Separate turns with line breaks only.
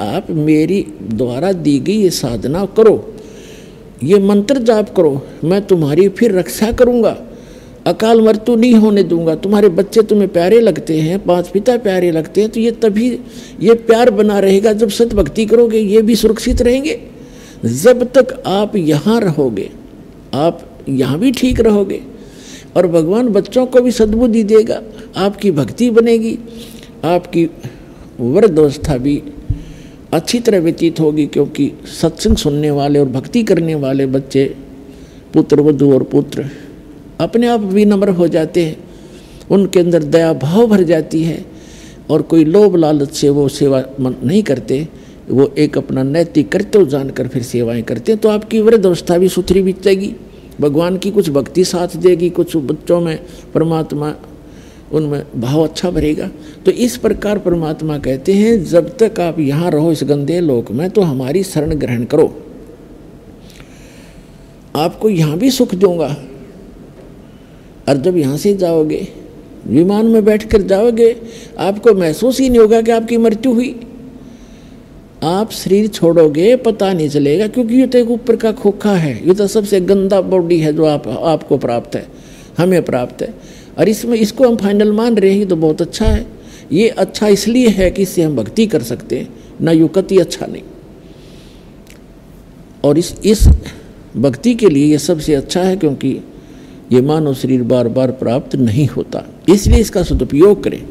आप मेरी द्वारा दी गई ये साधना करो, ये मंत्र जाप करो, मैं तुम्हारी फिर रक्षा करूँगा, अकाल मृत्यु नहीं होने दूंगा। तुम्हारे बच्चे तुम्हें प्यारे लगते हैं, पांच पिता प्यारे लगते हैं, तो ये तभी ये प्यार बना रहेगा जब सत भक्ति करोगे, ये भी सुरक्षित रहेंगे। जब तक आप यहाँ रहोगे, आप यहाँ भी ठीक रहोगे और भगवान बच्चों को भी सद्बुद्धि देगा, आपकी भक्ति बनेगी, आपकी वृद्धावस्था भी अच्छी तरह व्यतीत होगी। क्योंकि सत्संग सुनने वाले और भक्ति करने वाले बच्चे, पुत्र वधू और पुत्र अपने आप विनम्र हो जाते हैं, उनके अंदर दया भाव भर जाती है और कोई लोभ लालच से वो सेवा नहीं करते, वो एक अपना नैतिक कर्तव्य जानकर फिर सेवाएं करते हैं। तो आपकी वृद्धावस्था भी सुथरी बीतेगी, भगवान की कुछ भक्ति साथ देगी, कुछ बच्चों में परमात्मा उनमें भाव अच्छा भरेगा। तो इस प्रकार परमात्मा कहते हैं जब तक आप यहाँ रहो इस गंदे लोक में तो हमारी शरण ग्रहण करो, आपको यहाँ भी सुख दूंगा। और जब यहाँ से जाओगे, विमान में बैठकर जाओगे, आपको महसूस ही नहीं होगा कि आपकी मृत्यु हुई। आप शरीर छोड़ोगे पता नहीं चलेगा, क्योंकि ये तो एक ऊपर का खोखा है, ये तो सबसे गंदा बॉडी है जो आपको प्राप्त है, हमें प्राप्त है। और इसमें इसको हम फाइनल मान रहे हैं तो बहुत अच्छा है। ये अच्छा इसलिए है कि इससे हम भक्ति कर सकते हैं, ना युक्ति अच्छा नहीं। और इस भक्ति के लिए ये सबसे अच्छा है, क्योंकि ये मानव शरीर बार बार प्राप्त नहीं होता, इसलिए इसका सदुपयोग करें।